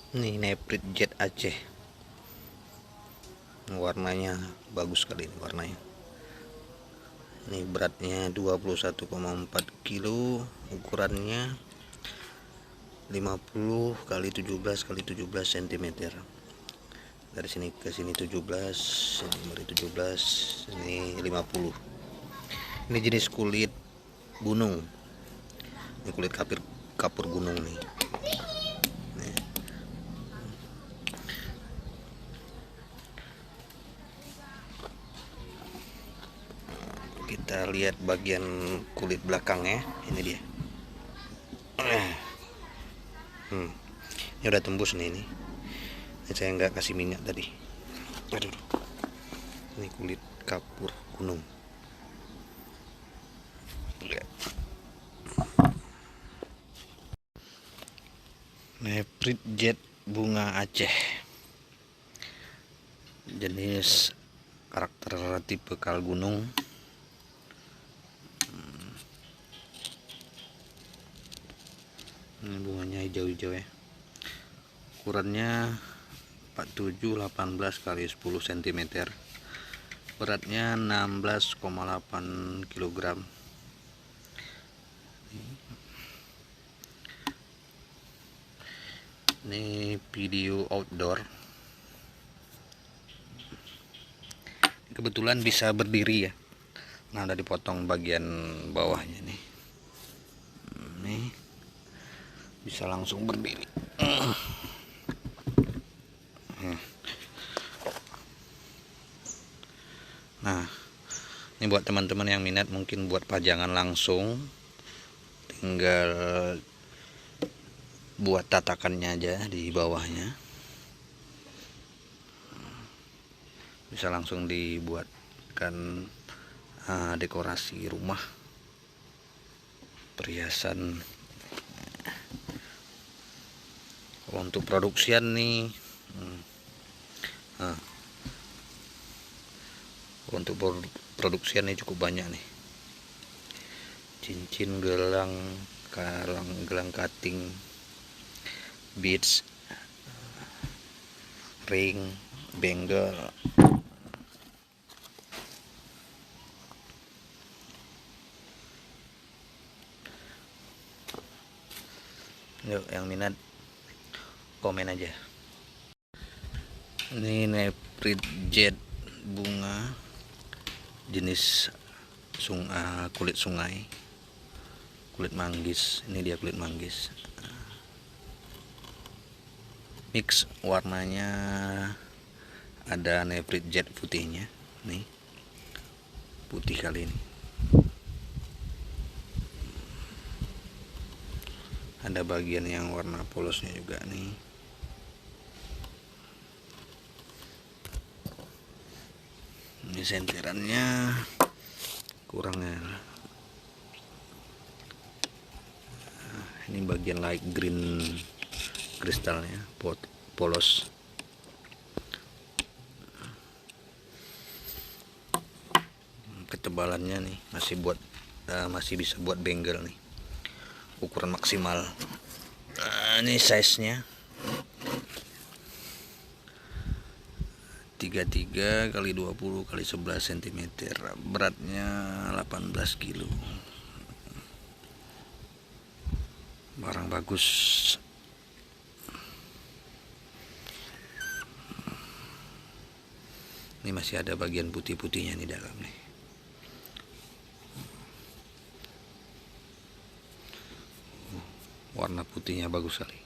Ini Neprit Jet Aceh, warnanya bagus sekali ini warnanya. Ini beratnya 21,4 kilo, ukurannya 50 kali 17 kali 17 cm. Dari sini ke sini 17, sini dari 17, ini 50. Ini jenis kulit gunung. Ini kulit kapur gunung nih. Kita lihat bagian kulit belakangnya, ini dia. Ini udah tembus nih ini. Saya nggak kasih minyak tadi. Aduh. Ini kulit kapur gunung. Lihat. Neprit Jet bunga Aceh. Jenis karakter tipe kal gunung. Ini bunganya hijau-hijau ya. Ukurannya 47 18 kali 10 cm. Beratnya 16,8 kg. Ini video outdoor. Kebetulan bisa berdiri ya. Nah, udah dipotong bagian bawahnya nih. Nih. Bisa langsung berdiri. Nah, ini buat teman-teman yang minat mungkin buat pajangan langsung, tinggal buat tatakannya aja di bawahnya, bisa langsung dibuatkan dekorasi rumah, perhiasan. Untuk produksian nih, untuk produksian ini cukup banyak nih. Cincin, gelang cutting, beads, ring, bangle. Yuk, yang minat komen aja. Ini Neprit Jet bunga jenis kulit sungai, kulit manggis. Ini dia kulit manggis. Mix warnanya, ada Neprit Jet putihnya nih, putih kali ini. Ada bagian yang warna polosnya juga nih. Ini sentirannya kurangnya. Ini bagian light green kristalnya, polos. Ketebalannya nih masih bisa buat bangle nih. Ukuran maksimal. Ini size nya 33 kali 20 kali 11 cm. Beratnya 18 kilo. Barang bagus. Ini masih ada bagian putih-putihnya di dalam nih. Warna putihnya bagus sekali.